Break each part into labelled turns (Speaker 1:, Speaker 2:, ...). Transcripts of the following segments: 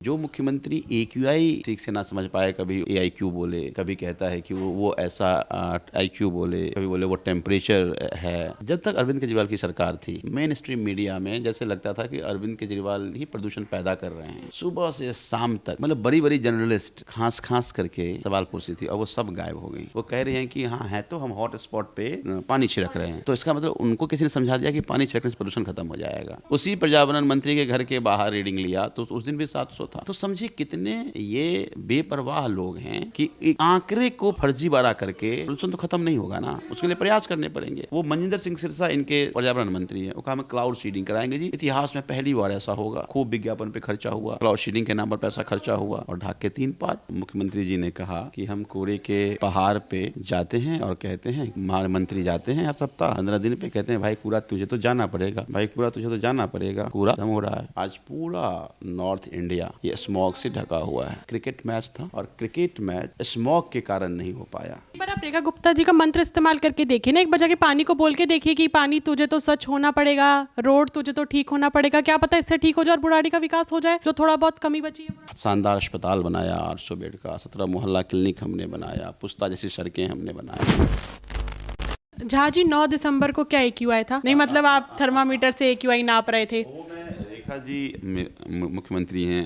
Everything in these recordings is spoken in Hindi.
Speaker 1: जो मुख्यमंत्री AQI ठीक से ना समझ पाए, कभी AIQ बोले, कभी कहता है कि वो ऐसा IQ बोले, कभी बोले वो टेम्परेचर है। जब तक अरविंद केजरीवाल की सरकार थी, मेन स्ट्रीम मीडिया में जैसे लगता था कि अरविंद केजरीवाल ही प्रदूषण पैदा कर रहे हैं। सुबह से शाम तक मतलब बड़ी बड़ी जर्नलिस्ट खास खास करके सवाल पूछती थी और वो सब गायब हो गई। वो कह रही हैं कि हाँ है तो हम हॉट स्पॉट पे पानी छिड़क रहे हैं। तो इसका मतलब उनको किसी ने समझा दिया कि पानी छिड़कने से प्रदूषण खत्म हो जाएगा। उसी पर्यावरण मंत्री के घर के बाहर रीडिंग लिया तो उस दिन भी 700 था। तो समझिए कितने ये बेपरवाह लोग हैं कि एक आंकड़े को फर्जीवाड़ा करके प्रदूषण तो खत्म नहीं होगा ना, उसके लिए प्रयास करने पड़ेंगे। वो मनिंदर सिंह सिरसा इनके पर्यावरण मंत्री हैं, वो कहा हम क्लाउड सीडिंग कराएंगे जी, इतिहास में पहली बार ऐसा होगा। खूब विज्ञापन पे खर्चा हुआ, क्लाउड सीडिंग के नाम पर पैसा खर्चा हुआ और ढाक के 3 पात। मुख्यमंत्री जी ने कहा कि हम कूड़े के पहाड़ पे जाते हैं और कहते हैं, महामंत्री जाते हैं हर सप्ताह 15 दिन पे, कहते हैं भाई कूड़ा तुझे तो जाना पड़ेगा, भाई कूड़ा तुझे तो जाना पड़ेगा। कूड़ा खत्म हो रहा है। आज पूरा नॉर्थ इंडिया ये स्मॉग से ढका हुआ है। क्रिकेट मैच था और क्रिकेट मैच स्मॉग के कारण नहीं हो पाया।
Speaker 2: एक बार आप रेखा गुप्ता जी का मंत्र इस्तेमाल करके देखिए ना, एक बजा के पानी को बोल के देखिए कि पानी तुझे तो स्वच्छ होना पड़ेगा, रोड तुझे तो ठीक होना पड़ेगा। क्या पता इससे ठीक हो जाए और बुढ़ाड़ी का विकास हो जाए, जो थोड़ा बहुत कमी बची है।
Speaker 1: शानदार अस्पताल बनाया, 800 बेड का, 17 मोहल्ला क्लिनिक हमने बनाया, पुस्ता जैसी सड़कें हमने बनाया।
Speaker 2: झा जी 9 दिसंबर को क्या AQI था? नहीं मतलब आप थर्मामीटर से AQI नाप रहे थे।
Speaker 1: वो मैं रेखा जी मुख्यमंत्री हैं,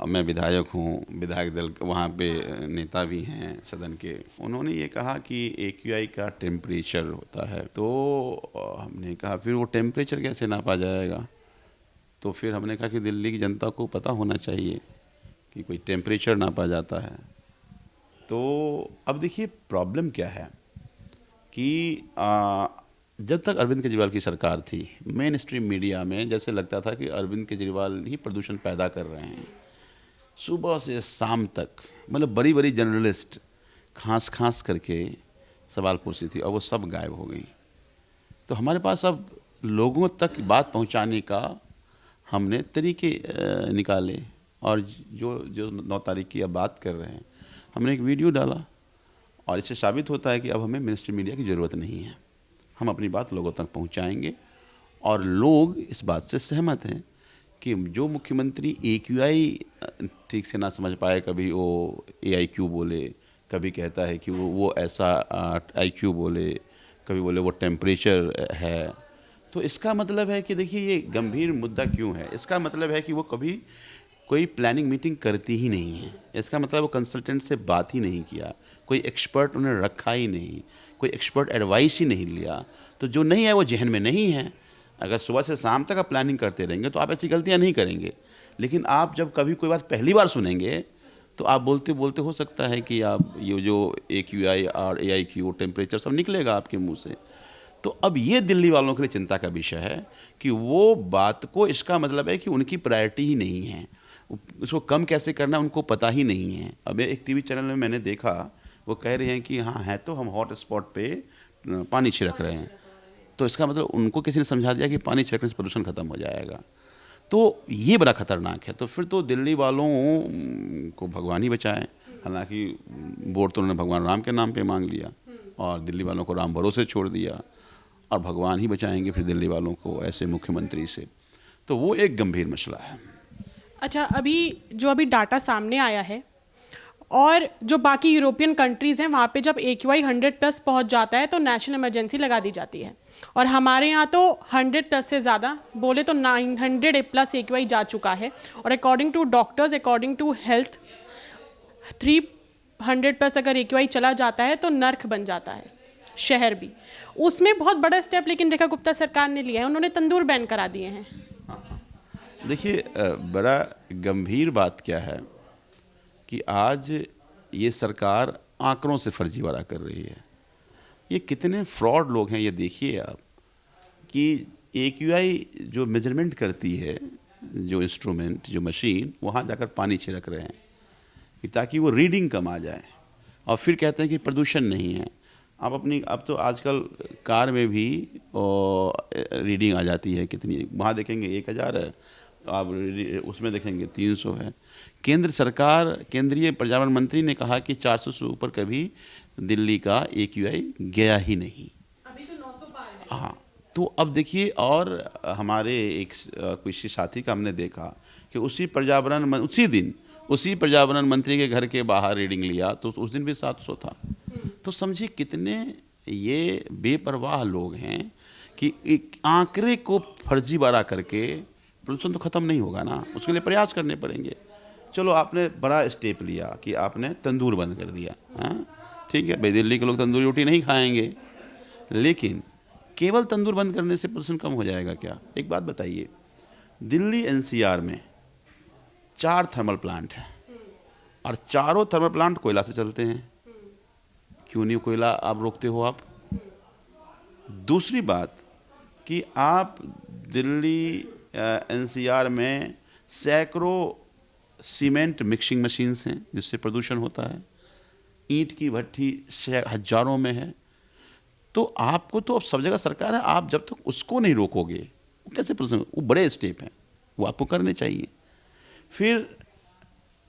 Speaker 1: मैं विधायक हूँ, विधायक दल वहाँ पे नेता भी हैं सदन के। उन्होंने ये कहा कि AQI का टेम्परेचर होता है। तो हमने कहा फिर वो टेम्परेचर कैसे नापा जाएगा? तो फिर हमने कहा कि दिल्ली की जनता को पता होना चाहिए कि कोई टेम्परेचर नापा जाता है। तो अब देखिए प्रॉब्लम क्या है कि जब तक अरविंद केजरीवाल की सरकार थी, मेन स्ट्रीम मीडिया में जैसे लगता था कि अरविंद केजरीवाल ही प्रदूषण पैदा कर रहे हैं। सुबह से शाम तक मतलब बड़ी बड़ी जर्नलिस्ट खास खास करके सवाल पूछती थी और वो सब गायब हो गई। तो हमारे पास अब लोगों तक बात पहुंचाने का हमने तरीके निकाले और जो जो 9 तारीख की अब बात कर रहे हैं, हमने एक वीडियो डाला और इससे साबित होता है कि अब हमें मिनिस्ट्री मीडिया की ज़रूरत नहीं है। हम अपनी बात लोगों तक पहुंचाएंगे और लोग इस बात से सहमत हैं कि जो मुख्यमंत्री AQI ठीक से ना समझ पाए, कभी वो AIQ बोले, कभी कहता है कि वो ऐसा IQ बोले, कभी बोले वो टेम्परेचर है। तो इसका मतलब है कि देखिए ये गंभीर मुद्दा क्यों है। इसका मतलब है कि वो कभी कोई प्लानिंग मीटिंग करती ही नहीं है। इसका मतलब वो कंसल्टेंट से बात ही नहीं किया, कोई एक्सपर्ट उन्हें रखा ही नहीं, कोई एक्सपर्ट एडवाइस ही नहीं लिया। तो जो नहीं है वो जहन में नहीं है। अगर सुबह से शाम तक आप प्लानिंग करते रहेंगे तो आप ऐसी गलतियां नहीं करेंगे। लेकिन आप जब कभी कोई बात पहली बार सुनेंगे तो आप बोलते बोलते हो सकता है कि आप ये जो AQI और AIQ टेम्परेचर सब निकलेगा आपके मुंह से। तो अब ये दिल्ली वालों के लिए चिंता का विषय है कि वो बात को, इसका मतलब है कि उनकी प्रायोरिटी ही नहीं है। उसको कम कैसे करना उनको पता ही नहीं है। अब एक टीवी चैनल में मैंने देखा, वो कह रहे हैं कि हाँ है तो हम हॉट स्पॉट पे पानी छिड़क रहे हैं। तो इसका मतलब उनको किसी ने समझा दिया कि पानी छिड़कने से प्रदूषण खत्म हो जाएगा। तो ये बड़ा खतरनाक है। तो फिर तो दिल्ली वालों को भगवान ही बचाएं। हालांकि वोट तो उन्होंने भगवान राम के नाम पे मांग लिया और दिल्ली वालों को राम भरोसे छोड़ दिया और भगवान ही बचाएंगे फिर दिल्ली वालों को ऐसे मुख्यमंत्री से। तो वो एक गंभीर मसला है।
Speaker 2: अच्छा, अभी डाटा सामने आया है और जो बाकी यूरोपियन कंट्रीज़ हैं वहाँ पे जब AQI 100+ पहुँच जाता है तो नेशनल इमरजेंसी लगा दी जाती है। और हमारे यहाँ तो 100+ से ज़्यादा बोले तो 900+ AQI जा चुका है। और according to doctors, according to health, 300+ अगर AQI चला जाता है तो नर्क बन जाता है शहर भी। उसमें बहुत बड़ा स्टेप लेकिन रेखा गुप्ता सरकार ने लिया है, उन्होंने तंदूर बैन करा दिए हैं।
Speaker 1: देखिए बड़ा गंभीर बात क्या है कि आज ये सरकार आंकड़ों से फर्जीवाड़ा कर रही है। ये कितने फ्रॉड लोग हैं ये देखिए आप कि AQI जो मेजरमेंट करती है, जो इंस्ट्रूमेंट, जो मशीन, वहाँ जाकर पानी छिड़क रहे हैं कि ताकि वो रीडिंग कम आ जाए और फिर कहते हैं कि प्रदूषण नहीं है। अब तो आजकल कार में भी रीडिंग आ जाती है कितनी, वहाँ देखेंगे 1000 है, आप उसमें देखेंगे 300 है। केंद्र सरकार, केंद्रीय पर्यावरण मंत्री ने कहा कि 400 से ऊपर कभी दिल्ली का AQI गया ही नहीं।
Speaker 2: अभी तो 900 पार है।
Speaker 1: हाँ, तो अब देखिए और हमारे एक किसी साथी का हमने देखा कि कि उसी पर्यावरण मंत्री के घर के बाहर रीडिंग लिया तो उस दिन भी 700 था। तो समझिए कितने ये बेपरवाह लोग हैं कि एक आंकड़े को फर्जी बड़ा करके प्रदूषण तो ख़त्म नहीं होगा ना, उसके लिए प्रयास करने पड़ेंगे। चलो आपने बड़ा स्टेप लिया कि आपने तंदूर बंद कर दिया, हाँ ठीक है भाई, दिल्ली के लोग तंदूरी रोटी नहीं खाएंगे, लेकिन केवल तंदूर बंद करने से प्रदूषण कम हो जाएगा क्या? एक बात बताइए, दिल्ली एनसीआर में 4 थर्मल प्लांट हैं और चारों थर्मल प्लांट कोयला से चलते हैं। क्यों नहीं कोयला आप रोकते हो आप? दूसरी बात कि आप दिल्ली एनसीआर में सैकड़ों सीमेंट मिक्सिंग मशीन्स हैं जिससे प्रदूषण होता है, ईंट की भट्टी हजारों में है। तो आपको तो अब सब जगह सरकार है, आप जब तक उसको नहीं रोकोगे वो कैसे प्रदूषण? वो बड़े स्टेप हैं, वो आपको करने चाहिए। फिर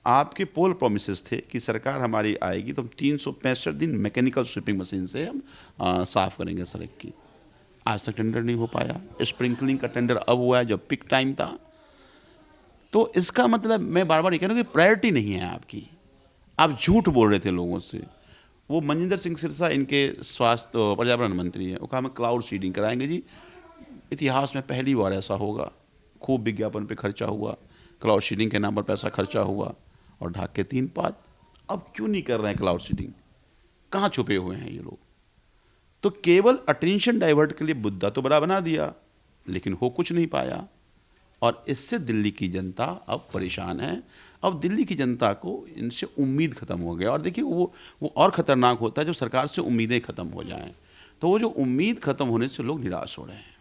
Speaker 1: आपके पोल प्रोमिसेस थे कि सरकार हमारी आएगी तो हम 365 दिन मैकेनिकल स्वीपिंग मशीन से हम साफ़ करेंगे सड़क की। आज तक टेंडर नहीं हो पाया। स्प्रिंकलिंग का टेंडर अब हुआ है जब पिक टाइम था। तो इसका मतलब मैं बार बार ये कह रहा हूँ कि प्रायोरिटी नहीं है आपकी, आप झूठ बोल रहे थे लोगों से। वो मनजिंदर सिंह सिरसा इनके स्वास्थ्य पर्यावरण मंत्री हैं, वो कहा हम क्लाउड सीडिंग कराएंगे जी, इतिहास में पहली बार ऐसा होगा। खूब विज्ञापन पे खर्चा हुआ, क्लाउड सीडिंग के नाम पर पैसा खर्चा हुआ और ढाक के 3 पात। अब क्यों नहीं कर रहे हैं क्लाउड सीडिंग? कहाँ छुपे हुए हैं ये लोग? तो केवल अटेंशन डाइवर्ट के लिए मुद्दा तो बड़ा बना दिया, लेकिन हो कुछ नहीं पाया और इससे दिल्ली की जनता अब परेशान है। अब दिल्ली की जनता को इनसे उम्मीद ख़त्म हो गया। और देखिए वो और ख़तरनाक होता है जब सरकार से उम्मीदें ख़त्म हो जाएं, तो वो जो उम्मीद ख़त्म होने से लोग निराश हो रहे हैं।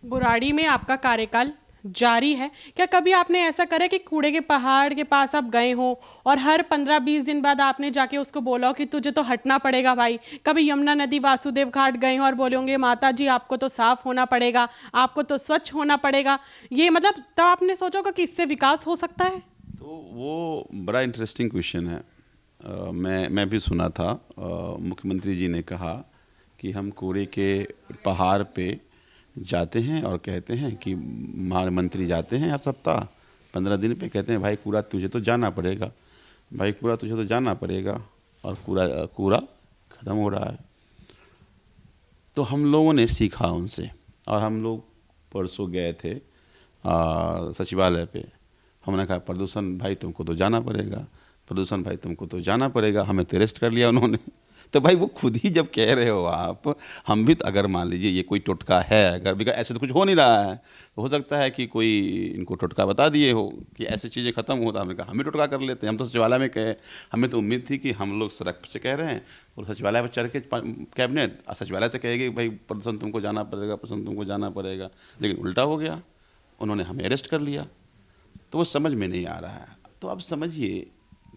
Speaker 2: बुराड़ी में आपका कार्यकाल जारी है, क्या कभी आपने ऐसा करा कि कूड़े के पहाड़ के पास आप गए हो और हर 15-20 दिन बाद आपने जाके उसको बोला हो कि तुझे तो हटना पड़ेगा भाई? कभी यमुना नदी वासुदेव घाट गए हो और बोले होंगे माता जी आपको तो साफ होना पड़ेगा, आपको तो स्वच्छ होना पड़ेगा, ये मतलब तब आपने सोचा होगा कि इससे विकास हो सकता है?
Speaker 1: तो वो बड़ा इंटरेस्टिंग क्वेश्चन है। मैं भी सुना था, मुख्यमंत्री जी ने कहा कि हम कूड़े के पहाड़ पे जाते हैं और कहते हैं कि हमारे मंत्री जाते हैं हर सप्ताह 15 दिन पे, कहते हैं भाई कूड़ा तुझे तो जाना पड़ेगा, भाई कूड़ा तुझे तो जाना पड़ेगा, और कूड़ा ख़त्म हो रहा है। तो हम लोगों ने सीखा उनसे, और हम लोग परसों गए थे सचिवालय पे। हमने कहा प्रदूषण भाई तुमको तो जाना पड़ेगा, प्रदूषण भाई तुमको तो जाना पड़ेगा। हमें तो अरेस्ट कर लिया उन्होंने। तो भाई वो खुद ही जब कह रहे हो आप, हम भी तो अगर मान लीजिए ये कोई टोटका है, अगर भी ऐसे तो कुछ हो नहीं रहा है, तो हो सकता है कि कोई इनको टोटका बता दिए हो कि ऐसी चीज़ें ख़त्म हो। तो हमने कहा हम भी टोटका कर लेते हैं। हम तो सचिवालय में कहे, हमें तो उम्मीद थी कि हम लोग सड़क से कह रहे हैं और सचिवालय पर चढ़ के कैबिनेट सचिवालय से कहेगी भाई प्रदूषण तुमको जाना पड़ेगा, प्रदूषण तुमको जाना पड़ेगा, लेकिन उल्टा हो गया, उन्होंने हमें अरेस्ट कर लिया। तो वो समझ में नहीं आ रहा है। तो अब समझिए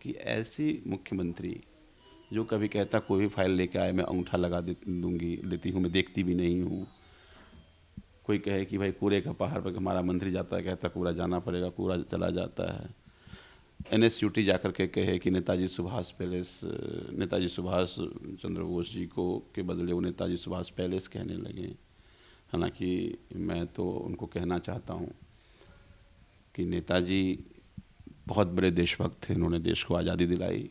Speaker 1: कि ऐसी मुख्यमंत्री जो कभी कहता कोई भी फाइल लेके आए मैं अंगूठा लगा देती हूँ, मैं देखती भी नहीं हूँ। कोई कहे कि भाई कूड़े का पहाड़ पर हमारा मंत्री जाता है, कहता कूड़ा जाना पड़ेगा, कूड़ा चला जाता है। NSUT जाकर के कहे कि नेताजी सुभाष चंद्र बोस जी को के बदले वो नेताजी सुभाष पैलेस कहने लगे। हालांकि मैं तो उनको कहना चाहता हूँ कि नेताजी बहुत बड़े देशभक्त थे, उन्होंने देश को आज़ादी दिलाई।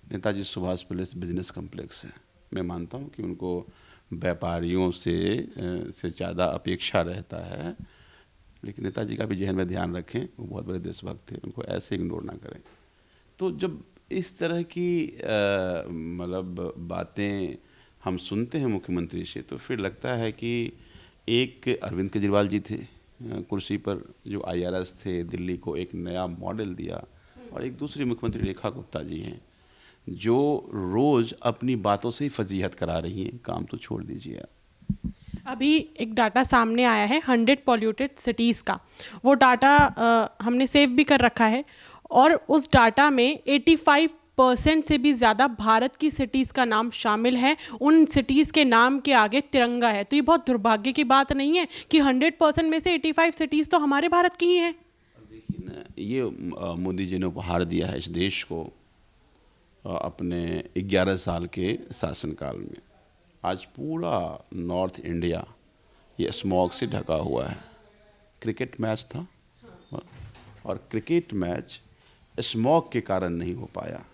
Speaker 1: Netaji Subhash palace business complex है। मैं मानता हूँ कि उनको व्यापारियों से ज़्यादा अपेक्षा रहता है, लेकिन नेताजी का भी जहन में ध्यान रखें, वो बहुत बड़े देशभक्त थे, उनको ऐसे इग्नोर ना करें। तो जब इस तरह की मतलब बातें हम सुनते हैं मुख्यमंत्री से, तो फिर लगता है कि एक अरविंद केजरीवाल जी थे कुर्सी पर, जो IRS थे, दिल्ली को एक नया मॉडल दिया, और एक दूसरी मुख्यमंत्री रेखा गुप्ता जी हैं जो रोज़ अपनी बातों से ही फजीहत करा रही हैं, काम तो छोड़ दीजिए आप।
Speaker 2: अभी एक डाटा सामने आया है 100 पॉल्यूटेड सिटीज़ का, वो डाटा हमने सेव भी कर रखा है, और उस डाटा में 85% से भी ज़्यादा भारत की सिटीज़ का नाम शामिल है। उन सिटीज़ के नाम के आगे तिरंगा है। तो ये बहुत दुर्भाग्य की बात नहीं है कि 100% में से 85 सिटीज़ तो हमारे भारत की ही हैं।
Speaker 1: देखिए ना, ये मोदी जी ने उपहार दिया है इस देश को अपने 11 साल के शासनकाल में। आज पूरा नॉर्थ इंडिया ये स्मॉग से ढका हुआ है। क्रिकेट मैच था और क्रिकेट मैच स्मॉग के कारण नहीं हो पाया।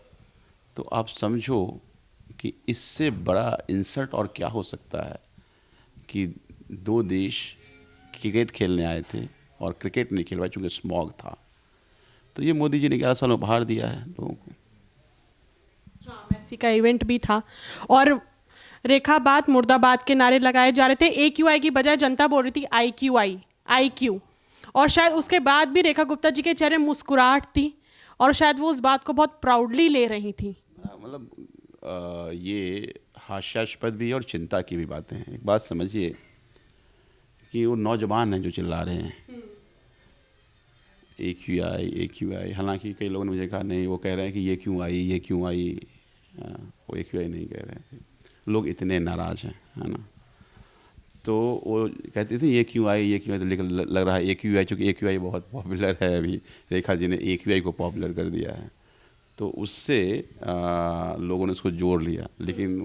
Speaker 1: तो आप समझो कि इससे बड़ा इंसल्ट और क्या हो सकता है कि दो देश क्रिकेट खेलने आए थे और क्रिकेट नहीं खेल पाए चूँकि स्मॉग था। तो ये मोदी जी ने 11 साल उपहार दिया है लोगों को।
Speaker 2: हाँ, मेसी का इवेंट भी था और रेखाबाद मुर्दाबाद के नारे लगाए जा रहे थे। AQI की बजाय जनता बोल रही थी IQI, IQ। और शायद उसके बाद भी रेखा गुप्ता जी के चेहरे मुस्कुराहट थी और शायद वो उस बात को बहुत प्राउडली ले रही थी।
Speaker 1: मतलब ये हास्यास्पद भी है और चिंता की भी बातें हैं। एक बात समझिए कि वो नौजवान हैं जो चिल्ला रहे हैं AQI AQI, हालांकि कई लोगों ने मुझे कहा नहीं, वो कह रहे हैं कि ये क्यों आई, ये क्यों आई। वो AQI नहीं कह रहे थे, लोग इतने नाराज़ हैं, है ना। तो वो कहते थे ये क्यों आई, ये क्यों आई, लेकिन लग रहा है AQI, चूँकि AQI बहुत पॉपुलर है, अभी रेखा जी ने AQI को पॉपुलर कर दिया है, तो उससे लोगों ने उसको जोड़ लिया। लेकिन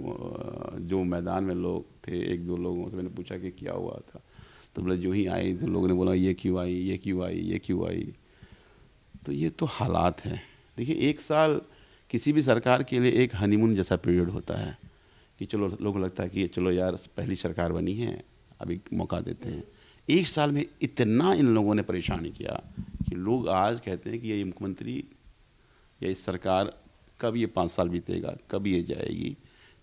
Speaker 1: जो मैदान में लोग थे, एक दो लोगों से मैंने पूछा कि क्या हुआ था, तो बोले जो ही आई तो लोगों ने बोला ये क्यों आई, ये क्यों आई, ये क्यों आई। तो ये तो हालात हैं। देखिए, एक साल किसी भी सरकार के लिए एक हनीमून जैसा पीरियड होता है कि चलो लोगों को लगता है कि चलो यार पहली सरकार बनी है, अभी मौका देते हैं। एक साल में इतना इन लोगों ने परेशान किया कि लोग आज कहते हैं कि ये मुख्यमंत्री या इस सरकार कब ये 5 साल बीतेगा, कब ये जाएगी,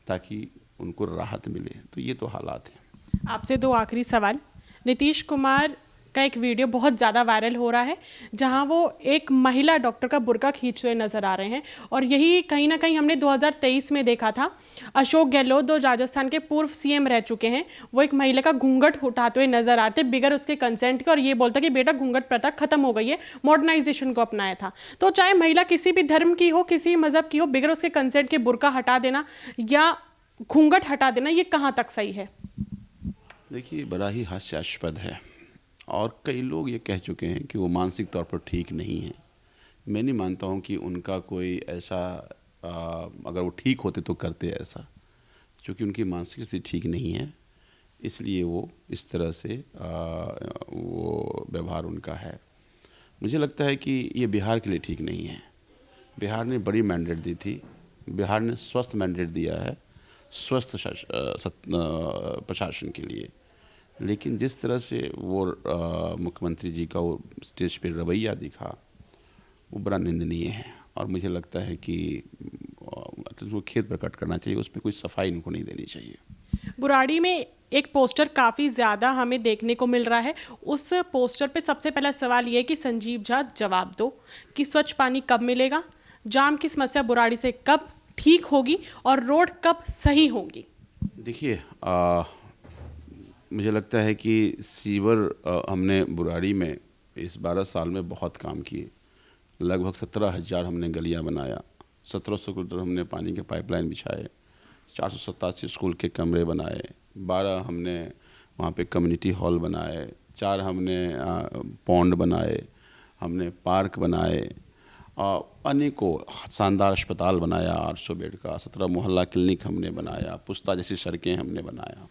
Speaker 1: ताकि उनको राहत मिले। तो ये तो हालात हैं।
Speaker 2: आपसे 2 आखिरी सवाल। नीतीश कुमार का एक वीडियो बहुत ज़्यादा वायरल हो रहा है जहां वो एक महिला डॉक्टर का बुर्का खींचते हुए नजर आ रहे हैं और यही कहीं ना कहीं हमने 2023 में देखा था। अशोक गहलोत जो राजस्थान के पूर्व CM रह चुके हैं, वो एक महिला का घूंघट उठाते हुए नजर आ रहे थे बिगर उसके कंसेंट के और ये बोलता कि बेटा घूंघट प्रथा खत्म हो गई है, मॉडर्नाइजेशन को अपनाया था। तो चाहे महिला किसी भी धर्म की हो, किसी मजहब की हो, बिगर उसके कंसेंट के बुर्का हटा देना या घूंघट हटा देना, ये कहाँ तक सही है?
Speaker 1: देखिए, बड़ा ही हास्यास्पद है और कई लोग ये कह चुके हैं कि वो मानसिक तौर पर ठीक नहीं है। मैं नहीं मानता हूँ कि उनका कोई ऐसा अगर वो ठीक होते तो करते ऐसा, क्योंकि उनकी मानसिक स्थिति ठीक नहीं है, इसलिए वो इस तरह से वो व्यवहार उनका है। मुझे लगता है कि ये बिहार के लिए ठीक नहीं है। बिहार ने बड़ी मैंडेट दी थी, बिहार ने स्वस्थ मैंडेट दिया है, स्वस्थ प्रशासन के लिए। लेकिन जिस तरह से वो मुख्यमंत्री जी का वो स्टेज पे रवैया दिखा, वो बड़ा निंदनीय है और मुझे लगता है कि वो खेद प्रकट करना चाहिए, उस पर कोई सफाई इनको नहीं देनी चाहिए।
Speaker 2: बुराड़ी में एक पोस्टर काफ़ी ज़्यादा हमें देखने को मिल रहा है। उस पोस्टर पे सबसे पहला सवाल ये है कि संजीव झा जवाब दो कि स्वच्छ पानी कब मिलेगा, जाम की समस्या बुराड़ी से कब ठीक होगी और रोड कब सही होगी?
Speaker 1: देखिए, मुझे लगता है कि सीवर हमने बुराड़ी में इस 12 साल में बहुत काम किए। लगभग 17,000 हमने गलियां बनाया, 1700 किलोमीटर हमने पानी के पाइपलाइन बिछाए, 487 स्कूल के कमरे बनाए, 12 हमने वहाँ पे कम्युनिटी हॉल बनाए, 4 हमने पॉन्ड बनाए, हमने पार्क बनाए, अनेकों शानदार अस्पताल बनाया 800 बेड का, 17 मोहल्ला क्लिनिक हमने बनाया, पुस्ता जैसी सड़कें हमने बनाया।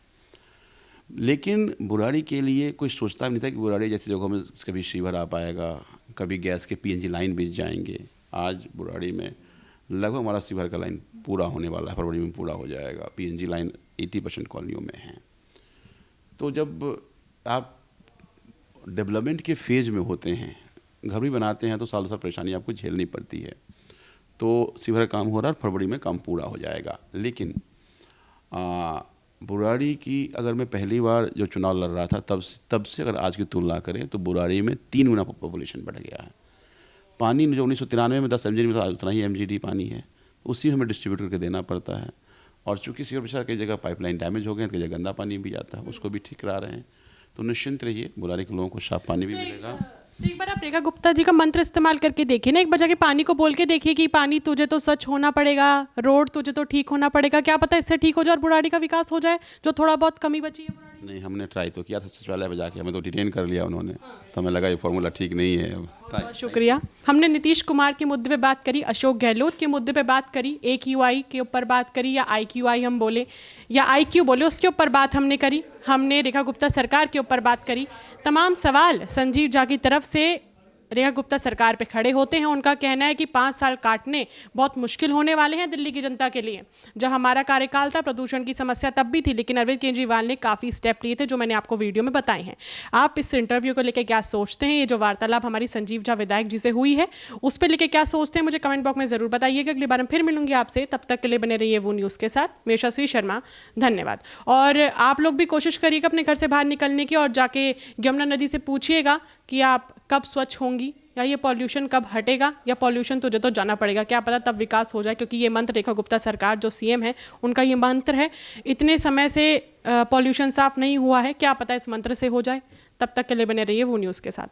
Speaker 1: लेकिन बुराड़ी के लिए कोई सोचता भी नहीं था कि बुराड़ी जैसी जगहों में कभी सीवर आ पाएगा, कभी गैस के PNG लाइन बिछ जाएंगे। आज बुराड़ी में लगभग हमारा सीवर का लाइन पूरा होने वाला है, फरवरी में पूरा हो जाएगा। PNG लाइन 80% कॉलोनियों में है। तो जब आप डेवलपमेंट के फेज़ में होते हैं, घर भी बनाते हैं, तो सालों साल परेशानी आपको झेलनी पड़ती है। तो सीवर काम हो रहा है, फरवरी में काम पूरा हो जाएगा। लेकिन बुराड़ी की अगर मैं पहली बार जो चुनाव लड़ रहा था तब से अगर आज की तुलना करें तो बुराड़ी में 3 गुना पॉपुलेशन बढ़ गया है। पानी जो 1993 में 10 MGD में था, उतना ही MGD पानी है, उसी हमें डिस्ट्रीब्यूट करके देना पड़ता है। और चूँकि सीवर प्रशासन कई जगह पाइपलाइन डैमेज हो गए, कई जगह गंदा पानी भी जाता है, उसको भी ठीक करा रहे हैं। तो निश्चिंत रहिए, बुराड़ी के लोगों को साफ पानी भी मिलेगा।
Speaker 2: तो एक बार आप रेखा गुप्ता जी का मंत्र इस्तेमाल करके देखिए ना, एक बार जाके पानी को बोल के देखिए कि पानी तुझे तो स्वच्छ होना पड़ेगा, रोड तुझे तो ठीक होना पड़ेगा। क्या पता इससे ठीक हो जाए और बुराड़ी का विकास हो जाए, जो थोड़ा बहुत कमी बची है बुराड़ी।
Speaker 1: नहीं, हमने ट्राई तो किया था सचिवालय में जाके, हमें तो डिटेन कर लिया उन्होंने, तो हमें लगा ये फॉर्मूला ठीक नहीं है।
Speaker 2: बहुत शुक्रिया। हमने नीतीश कुमार के मुद्दे पे बात करी, अशोक गहलोत के मुद्दे पे बात करी, AQI के ऊपर बात करी या IQI हम बोले या IQ बोले, उसके ऊपर बात हमने करी। हमने रेखा गुप्ता सरकार के ऊपर बात करी। तमाम सवाल संजीव झा की तरफ से रेखा गुप्ता सरकार पे खड़े होते हैं। उनका कहना है कि 5 साल काटने बहुत मुश्किल होने वाले हैं दिल्ली की जनता के लिए। जब हमारा कार्यकाल था प्रदूषण की समस्या तब भी थी, लेकिन अरविंद केजरीवाल ने काफ़ी स्टेप लिए थे जो मैंने आपको वीडियो में बताए हैं। आप इस इंटरव्यू को लेकर क्या सोचते हैं? ये जो वार्तालाप हमारी संजीव झा विधायक जी से हुई है उस पर लेकर क्या सोचते हैं, मुझे कमेंट बॉक्स में ज़रूर बताइएगा। अगली बार हम फिर मिलूंगी आपसे, तब तक के लिए बने रहिए वो न्यूज़ के साथ। मैं यशस्वी शर्मा, धन्यवाद। और आप लोग भी कोशिश करिएगा अपने घर से बाहर निकलने की और जाके यमुना नदी से पूछिएगा कि आप कब स्वच्छ होंगी या ये पॉल्यूशन कब हटेगा, या पॉल्यूशन तुझे तो जाना पड़ेगा, क्या पता तब विकास हो जाए। क्योंकि ये मंत्र रेखा गुप्ता सरकार जो सीएम है उनका ये मंत्र है। इतने समय से पॉल्यूशन साफ नहीं हुआ है, क्या पता इस मंत्र से हो जाए। तब तक के लिए बने रहिए वो न्यूज़ के साथ।